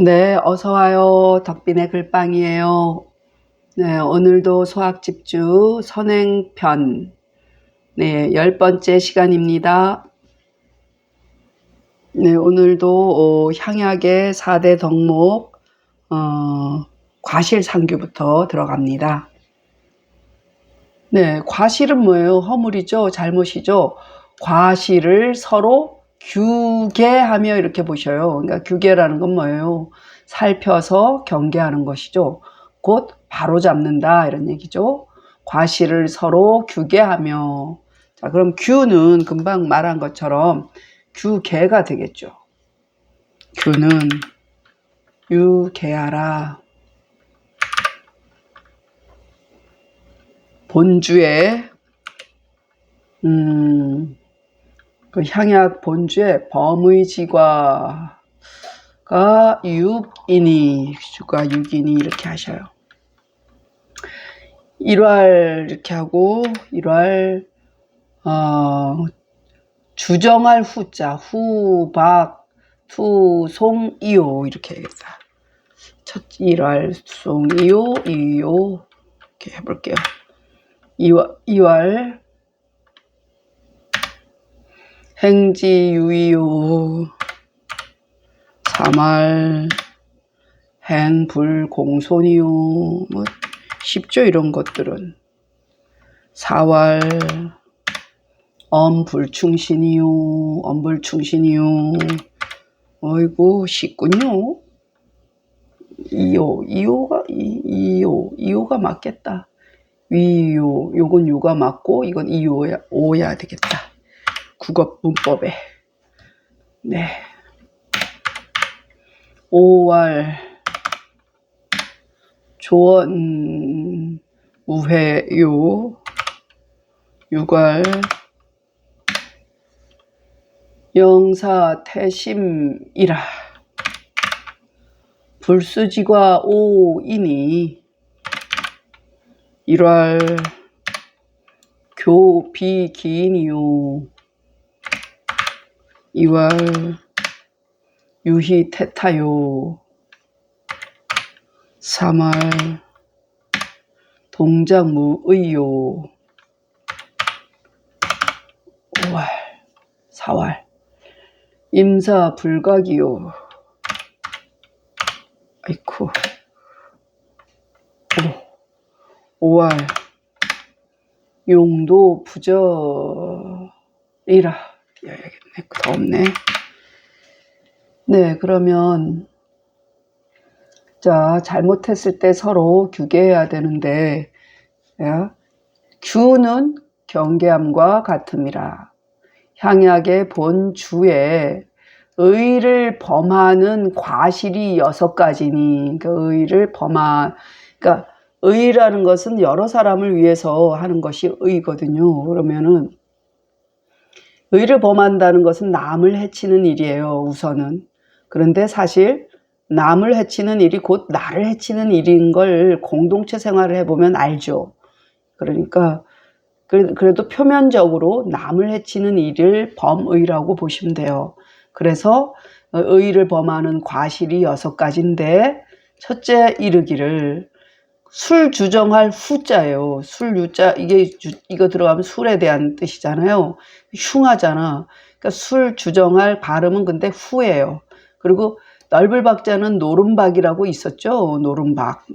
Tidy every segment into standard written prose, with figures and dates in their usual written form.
네, 어서 와요. 덕빈의 글방이에요. 네, 오늘도 수학집주 선행편, 네, 10번째 시간입니다. 네, 오늘도 향약의 4대 덕목, 과실상규부터 들어갑니다. 네, 과실은 뭐예요? 허물이죠? 잘못이죠? 과실을 서로 규계하며 이렇게 보셔요. 그러니까 규계라는 건 뭐예요? 살펴서 경계하는 것이죠. 곧 바로잡는다 이런 얘기죠. 과실을 서로 규계하며. 자, 그럼 규는 금방 말한 것처럼 규계가 되겠죠. 규는 유계하라. 본주에 그 향약 본주에 범의지과가 6이니 주가 6이니 이렇게 하셔요. 1왈 이렇게 하고 1왈 주정할 후자 후박 투송 이오 이렇게 해야겠다. 첫 1왈 송 이오 이오 이렇게 해볼게요. 2왈 행지 유이요 3왈 행불공손이요 뭐 쉽죠 이런 것들은. 4왈 엄불충신이요 엄불충신이요 어이구 쉽군요. 2호가 맞겠다. 위요 요건 요가 맞고 이건 2호야 되겠다. 국어 문법에. 네. 5왈 조언 우회요 6왈 영사 태심이라 불수지과 5이니 1왈 교비기인이요 2왈 유희태타요 3왈 동작무의요 5왈 4왈 임사불각이요 아이쿠 5왈 용도부저이라 해야겠네. 더 없네. 네, 그러면 자 잘못했을 때 서로 규계해야 되는데 규는 경계함과 같음이라. 향약의 본주에 의를 범하는 과실이 6가지니 그 의를 그러니까 의라는 것은 여러 사람을 위해서 하는 것이 의거든요. 그러면은 의를 범한다는 것은 남을 해치는 일이에요, 우선은. 그런데 사실 남을 해치는 일이 곧 나를 해치는 일인 걸 공동체 생활을 해보면 알죠. 그러니까 그래도 표면적으로 남을 해치는 일을 범의라고 보시면 돼요. 그래서 의를 범하는 과실이 6가지인데 첫째 이르기를 술 주정할 후자예요. 술 유자 이거 들어가면 술에 대한 뜻이잖아요. 흉하잖아. 그러니까 술 주정할 발음은 근데 후예요. 그리고 넓을 박자는 노름박이라고 있었죠. 노름박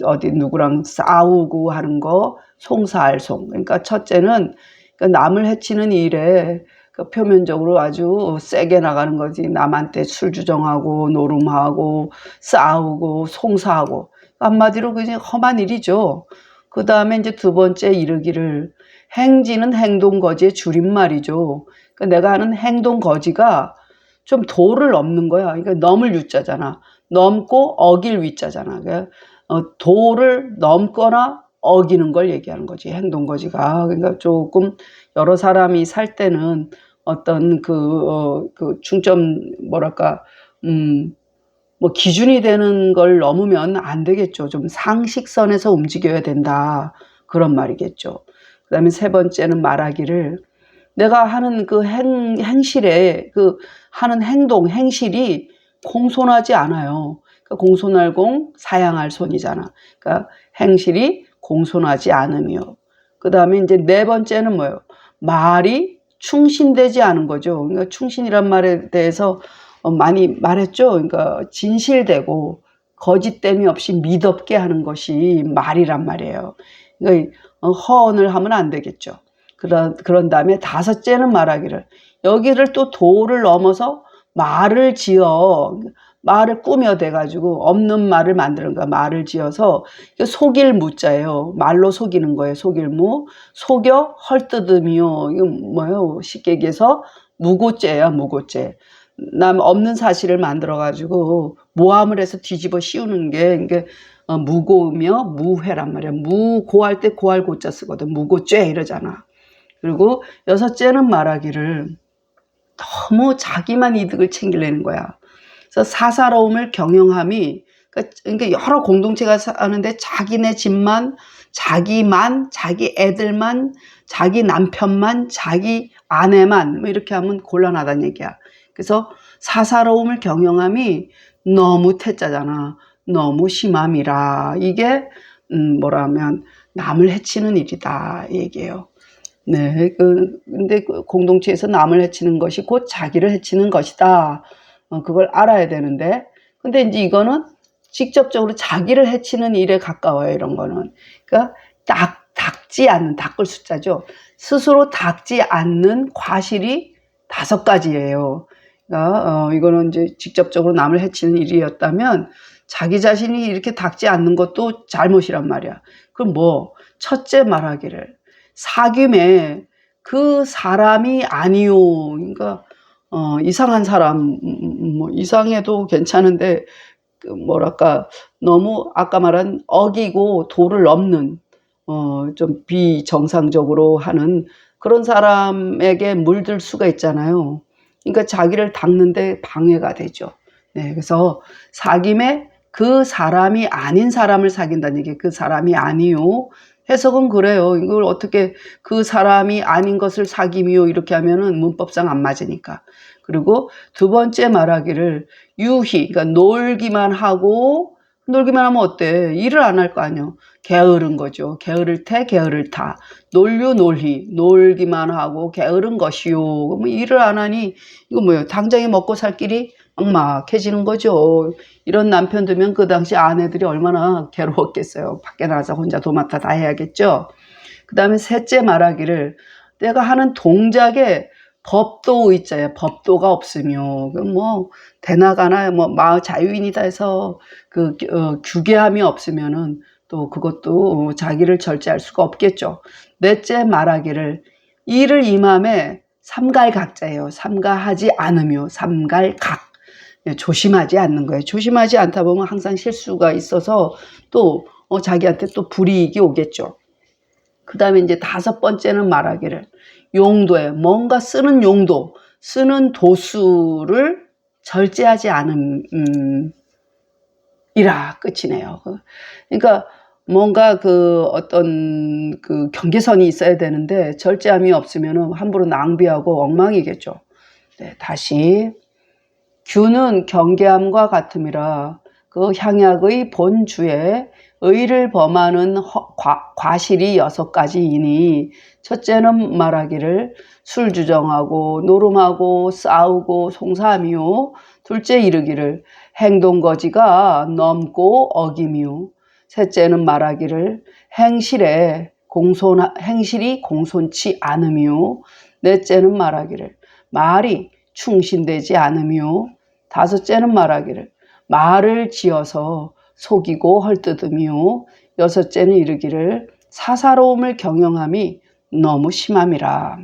어디 누구랑 싸우고 하는 거 송사알송. 그러니까 첫째는 그러니까 남을 해치는 일에 그 표면적으로 아주 세게 나가는 거지. 남한테 술 주정하고 노름하고 싸우고 송사하고 한마디로 그냥 험한 일이죠. 그 다음에 이제 두 번째 이르기를 행지는 행동거지의 줄임말이죠. 그러니까 내가 하는 행동거지가 좀 도를 넘는 거야. 그러니까 넘을 유자잖아. 넘고 어길 위자잖아. 그러니까 도를 넘거나 어기는 걸 얘기하는 거지. 행동거지가. 그러니까 조금 여러 사람이 살 때는 어떤 그 중점 뭐 기준이 되는 걸 넘으면 안 되겠죠. 좀 상식선에서 움직여야 된다. 그런 말이겠죠. 그 다음에 세 번째는 말하기를 내가 하는 그 행실에 하는 행동, 행실이 공손하지 않아요. 그러니까 공손할공 사양할 손이잖아. 그러니까 행실이 공손하지 않으며. 그 다음에 이제 네 번째는 뭐예요? 말이 충신되지 않은 거죠. 그러니까 충신이란 말에 대해서 많이 말했죠. 그러니까 진실되고 거짓됨이 없이 미덥게 하는 것이 말이란 말이에요. 그러니까 허언을 하면 안 되겠죠. 그런 다음에 다섯째는 말하기를, 여기를 또 도를 넘어서 말을 지어, 말을 꾸며대 가지고 없는 말을 만드는 거야. 말을 지어서 속일 무자예요. 말로 속이는 거예요. 속일 무. 속여 헐뜯음이요. 이거 뭐예요? 쉽게 얘기해서 무고죄야, 무고죄. 남 없는 사실을 만들어 가지고 모함을 해서 뒤집어 씌우는 게 이게 무고며 무회란 말이야. 무고할 때 고할 고자 쓰거든. 무고죄 이러잖아. 그리고 여섯째는 말하기를, 너무 자기만 이득을 챙기려는 거야. 그래서 사사로움을 경영함이, 그러니까 여러 공동체가 사는데 자기네 집만, 자기만, 자기 애들만, 자기 남편만, 자기 아내만 뭐 이렇게 하면 곤란하다는 얘기야. 그래서 사사로움을 경영함이 너무 태자잖아. 너무 심함이라. 이게 뭐라 하면 남을 해치는 일이다 이 얘기예요. 네, 근데 공동체에서 남을 해치는 것이 곧 자기를 해치는 것이다. 그걸 알아야 되는데, 근데 이제 이거는 직접적으로 자기를 해치는 일에 가까워요, 이런 거는. 그러니까 닦지 않는, 닦을 숫자죠. 스스로 닦지 않는 과실이 5가지예요. 그러니까 이거는 이제 직접적으로 남을 해치는 일이었다면 자기 자신이 이렇게 닦지 않는 것도 잘못이란 말이야. 그럼 뭐, 첫째 말하기를, 사귐에 그 사람이 아니요. 그러니까 이상한 사람, 뭐 이상해도 괜찮은데 그 뭐랄까 너무 아까 말한 어기고 도를 넘는 좀 비정상적으로 하는 그런 사람에게 물들 수가 있잖아요. 그러니까 자기를 닦는데 방해가 되죠. 네, 그래서 사귐에 그 사람이 아닌 사람을 사귄다는 얘기. 그 사람이 아니요. 해석은 그래요. 이걸 어떻게 그 사람이 아닌 것을 사귐이요 이렇게 하면은 문법상 안 맞으니까. 그리고 두 번째 말하기를 유희, 그러니까 놀기만 하고, 놀기만 하면 어때? 일을 안 할 거 아니에요. 게으른 거죠. 게으를 태, 게으를 타. 놀유, 놀희. 놀기만 하고 게으른 것이요. 뭐 일을 안 하니 이거 뭐예요? 당장에 먹고 살 길이 막막해지는 거죠. 이런 남편 두면 그 당시 아내들이 얼마나 괴로웠겠어요. 밖에 나가서 혼자 도맡아 다 해야겠죠. 그 다음에 셋째 말하기를, 내가 하는 동작에 법도 의자야. 법도가 없으며 뭐 대나가나 뭐 마을 자유인이다 해서 그 규계함이 없으면은 또 그것도 자기를 절제할 수가 없겠죠. 넷째 말하기를, 이를 임함에 삼갈각자예요. 삼가하지 않으며, 삼갈각. 조심하지 않는 거예요. 조심하지 않다 보면 항상 실수가 있어서 또 자기한테 또 불이익이 오겠죠. 그 다음에 이제 5번째는 말하기를, 용도에 뭔가 쓰는 용도, 쓰는 도수를 절제하지 않음이라 끝이네요. 그러니까 뭔가 그 어떤 그 경계선이 있어야 되는데 절제함이 없으면 함부로 낭비하고 엉망이겠죠. 네, 다시. 규는 경계함과 같음이라. 그 향약의 본주에 의를 범하는 과실이 6가지이니, 첫째는 말하기를 술주정하고 노름하고 싸우고 송사하며, 둘째 이르기를 행동거지가 넘고 어기며, 셋째는 말하기를 행실이 공손치 않으며, 넷째는 말하기를 말이 충신되지 않으며, 다섯째는 말하기를 말을 지어서 속이고 헐뜯으며, 여섯째는 이르기를 사사로움을 경영함이 너무 심함이라.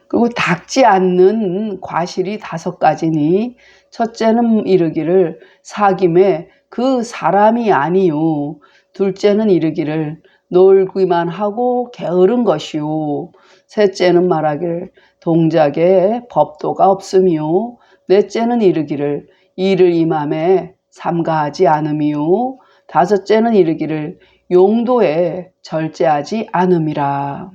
그리고 닦지 않는 과실이 5가지니, 첫째는 이르기를 사귐에 그 사람이 아니요. 둘째는 이르기를 놀기만 하고 게으른 것이요. 셋째는 말하기를 동작에 법도가 없으며, 넷째는 이르기를 일을 임함에 삼가하지 않으며, 다섯째는 이르기를 용도에 절제하지 않음이라.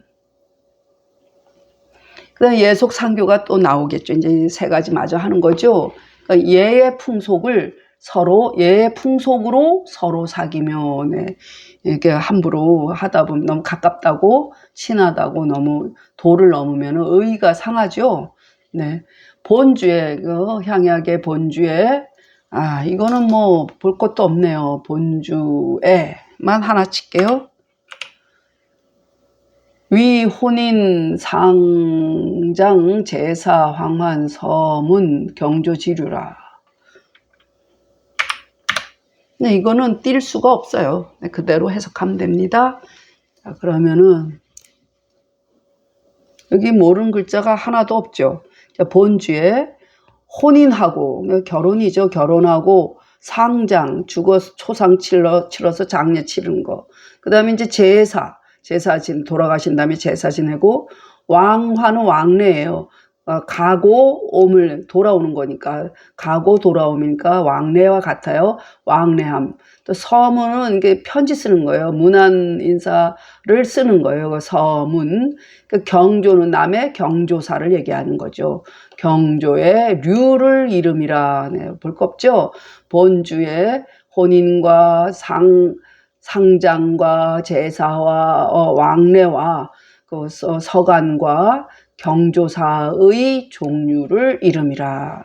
그다음 예속 상교가 또 나오겠죠. 이제 3가지 마저 하는 거죠. 그러니까 예의 풍속을 서로 예의 풍속으로 서로 사귀면 네, 이렇게 함부로 하다 보면 너무 가깝다고 친하다고 너무 도를 넘으면 의의가 상하죠. 네, 본주에 그 향약의 본주에 이거는 뭐 볼 것도 없네요. 본주에만 하나 칠게요. 위 혼인 상장 제사 황환 서문 경조지류라. 네, 이거는 띌 수가 없어요. 네, 그대로 해석하면 됩니다. 자, 그러면은 여기 모르는 글자가 하나도 없죠. 자, 본주에 혼인하고 결혼이죠. 결혼하고 상장 죽어서 초상 치러서 장례 치르는 거. 그 다음에 이제 제사 돌아가신 다음에 제사 지내고 왕화는 왕래예요. 가고 오물 돌아오는 거니까 가고 돌아오니까 왕래와 같아요. 왕래함. 또 서문은 이게 편지 쓰는 거예요. 문안 인사를 쓰는 거예요. 그 서문. 그 경조는 남의 경조사를 얘기하는 거죠. 경조의 류를 이름이라. 네, 볼 거 없죠. 본주의 혼인과 상장과 제사와 왕래와 그 서간과 경조사의 종류를 이름이라.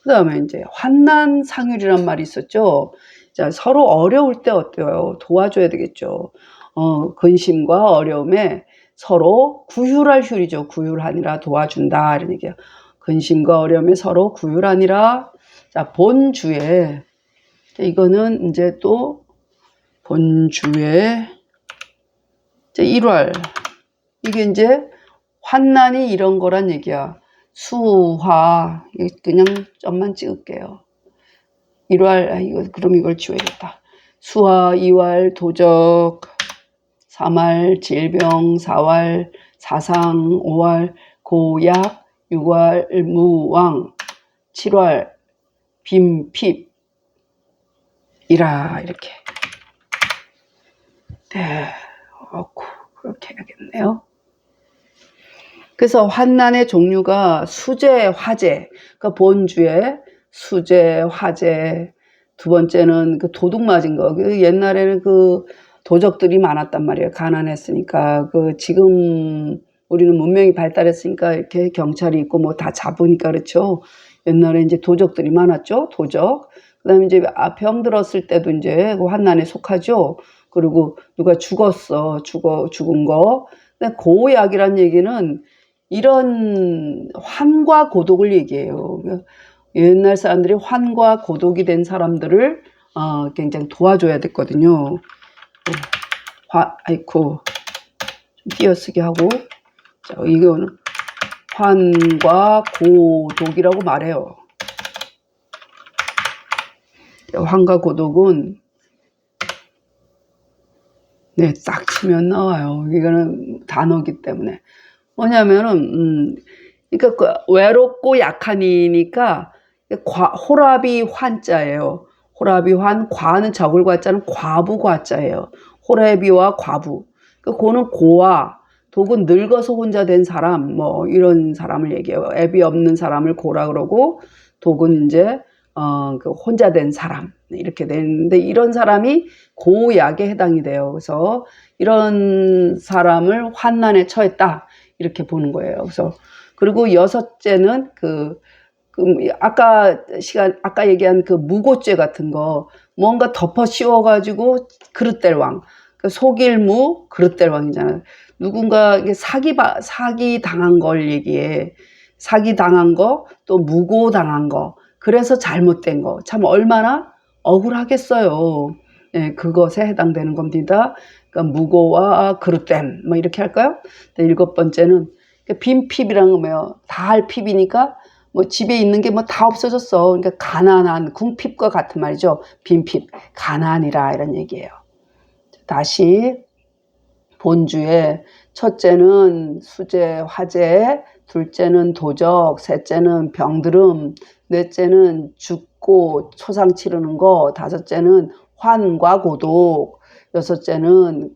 그 다음에 이제 환난상율이란 말이 있었죠. 자, 서로 어려울 때 어때요? 도와줘야 되겠죠. 근심과 어려움에 서로 구휼할 휼이죠. 구휼하니라 도와준다 이런 얘기예요. 근심과 어려움에 서로 구휼하니라. 자, 본주에 이거는 이제 또 본주에 이제 1월 이게 이제 환난이 이런 거란 얘기야. 수화 그냥 점만 찍을게요. 1월 그럼 이걸 지워야겠다. 수화 2월 도적 3월 질병 4월 사상 5월 고약 6월 무왕 7월 빈핍 이라 이렇게 네, 그렇게 해야겠네요. 그래서 환난의 종류가 수재, 화재, 그러니까 본주에 수재, 화재, 두 번째는 그 도둑 맞은 거. 그 옛날에는 그 도적들이 많았단 말이에요. 가난했으니까. 그 지금 우리는 문명이 발달했으니까 이렇게 경찰이 있고 뭐 다 잡으니까 그렇죠. 옛날에 이제 도적들이 많았죠. 도적. 그다음에 이제 병 들었을 때도 이제 그 환난에 속하죠. 그리고 누가 죽은 거. 근데 고약이란 얘기는 이런 환과 고독을 얘기해요. 옛날 사람들이 환과 고독이 된 사람들을 굉장히 도와줘야 됐거든요. 아이고 좀 띄어쓰기 하고 자, 이거는 환과 고독이라고 말해요. 환과 고독은 네, 딱 치면 나와요. 이거는 단어기 때문에. 뭐냐면은, 그러니까 외롭고 약하니까 호라비 환자예요. 호라비 과는 적을 과자는 과부 과자예요. 호라비와 과부. 고는 고와 독은 늙어서 혼자 된 사람, 뭐 이런 사람을 얘기해요. 애비 없는 사람을 고라 그러고 독은 이제 그 혼자 된 사람 이렇게 되는데 이런 사람이 고약에 해당이 돼요. 그래서 이런 사람을 환난에 처했다 이렇게 보는 거예요. 그래서 그리고 여섯째는 아까 얘기한 그 무고죄 같은 거 뭔가 덮어 씌워가지고 그릇될 왕, 속일무 그릇될 왕이잖아요. 누군가 사기 당한 걸 얘기해. 사기 당한 거 또 무고 당한 거. 그래서 잘못된 거. 참 얼마나 억울하겠어요. 네, 그것에 해당되는 겁니다. 그러니까 무고와 그릇됨 뭐 이렇게 할까요? 7번째는 빈핍이란 거 뭐예요? 다 할 핍이니까 뭐 집에 있는 게 뭐 다 없어졌어. 그러니까 가난한 궁핍과 같은 말이죠. 빈핍, 가난이라 이런 얘기예요. 다시 본주에 첫째는 수재, 화재, 둘째는 도적, 셋째는 병들음, 넷째는 죽고 초상 치르는 거, 다섯째는 환과 고독, 여섯째는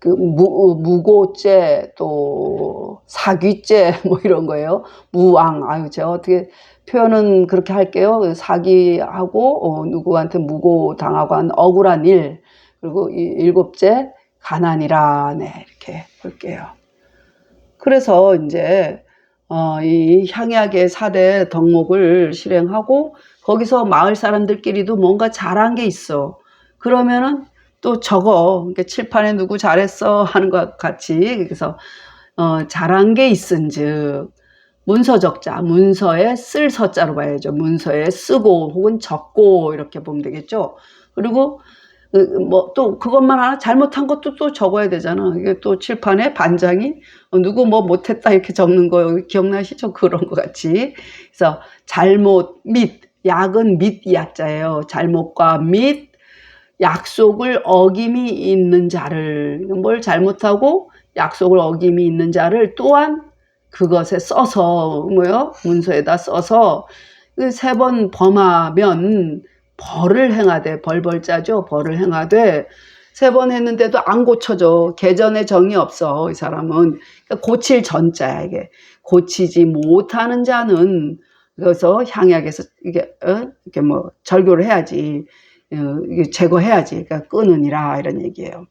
그 무고죄 또 사귀죄 뭐 이런 거예요. 무왕. 아유 제가 어떻게 표현은 그렇게 할게요. 사기하고 누구한테 무고 당하고 한 억울한 일. 그리고 일곱째 가난이라. 네, 이렇게 볼게요. 그래서 이제 이 향약의 4대 덕목을 실행하고 거기서 마을 사람들끼리도 뭔가 잘한 게 있어. 그러면은 또 적어. 그러니까 칠판에 누구 잘했어 하는 것 같이. 그래서 잘한 게 있은즉 문서적자, 문서에 쓸 서자로 봐야죠. 문서에 쓰고 혹은 적고 이렇게 보면 되겠죠. 그리고 뭐 또 그것만 하나 잘못한 것도 또 적어야 되잖아. 이게 또 칠판에 반장이 누구 뭐 못했다 이렇게 적는 거 기억나시죠? 그런 것 같이. 그래서 잘못 및 약은 및 약자예요. 잘못과 및 약속을 어김이 있는 자를, 뭘 잘못하고 약속을 어김이 있는 자를 또한 그것에 써서 뭐요? 문서에다 써서 3번 범하면 벌을 행하되, 벌벌자죠. 벌을 행하되 3번 했는데도 안 고쳐져. 개전에 정이 없어. 이 사람은. 그러니까 고칠 전자야 이게. 고치지 못하는 자는 그래서 향약에서 이게 이렇게 뭐 절교를 해야지. 이게 제거해야지. 그러니까 끊으니라 이런 얘기예요.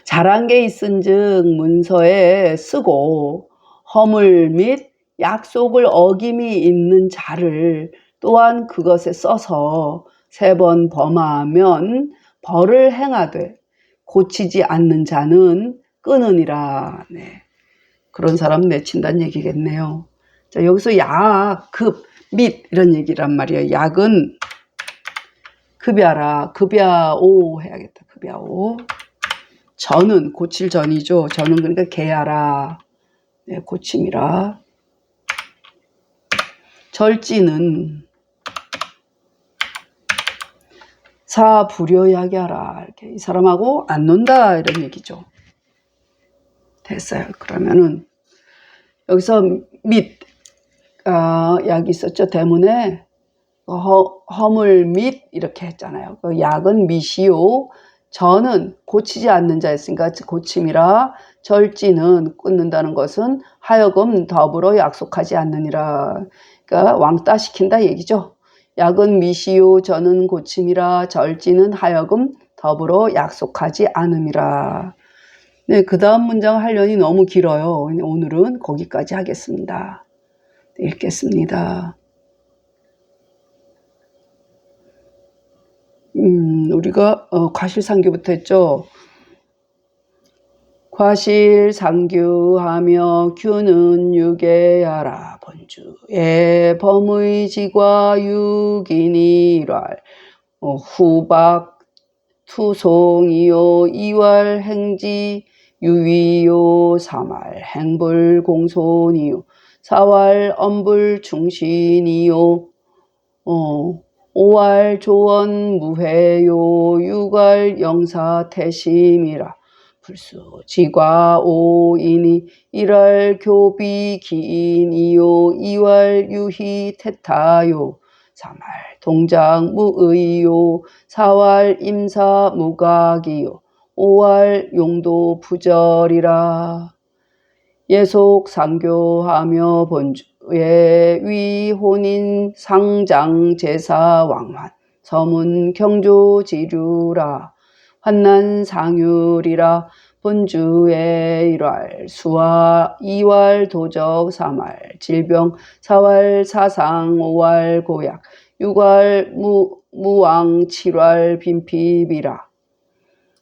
잘한 게 있은즉 문서에 쓰고 허물 및 약속을 어김이 있는 자를 또한 그것에 써서 3번 범하면 벌을 행하되 고치지 않는 자는 끊으니라. 네. 그런 사람 내친다는 얘기겠네요. 자, 여기서 약, 급, 및 이런 얘기란 말이에요. 약은 급야라. 급야오 해야겠다. 급야오. 전은 고칠 전이죠. 전은 그러니까 개야라. 네, 고침이라. 절지는 사불효약이하라. 이렇게 이 사람하고 안 논다 이런 얘기죠. 됐어요. 그러면은 여기서 및 약이 있었죠. 대문에 허물 및 이렇게 했잖아요. 그 약은 밋이요. 전은 고치지 않는 자였으니까 고침이라. 절지는 끊는다는 것은 하여금 더불어 약속하지 않느니라. 그러니까 왕따 시킨다 얘기죠. 약은 밋이요. 전은 고침이라. 절지는 하여금 더불어 약속하지 않음이라. 네, 그 다음 문장 하려니 너무 길어요. 오늘은 거기까지 하겠습니다. 읽겠습니다. 우리가 과실상규부터 했죠. 과실상규하며 규는 유계하라. 본주의 범의지과 육인이랄 후박 투송이요 이왈 행지 유위요 사말 행불 공손이요 사왈 엄불 충신이요 오왈 조원 무회요 육알 영사 태심이라. 불수지과 오이니 일월 교비 기인이요 이월 유희 태타요 사말 동장 무의요 사월 임사 무각이요 오월 용도 부절이라. 예속 상교하며 본주의 위혼인 상장 제사 왕환 서문 경조 지류라. 환난 상율이라. 본주의 1월 수화 2월 도적 3월 질병 4월 사상 5월 고약 6월 무왕 7월 빈핍이라.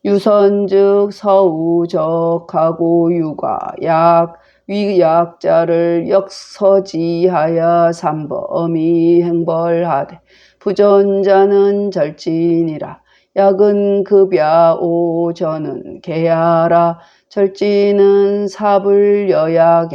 유선즉 서우적하고 유가 약 위약자를 역서지하여 삼범이 행벌하되 부전자는 절진이라. 약은 급야 오전은 개야라. 절진은 사불여약야라.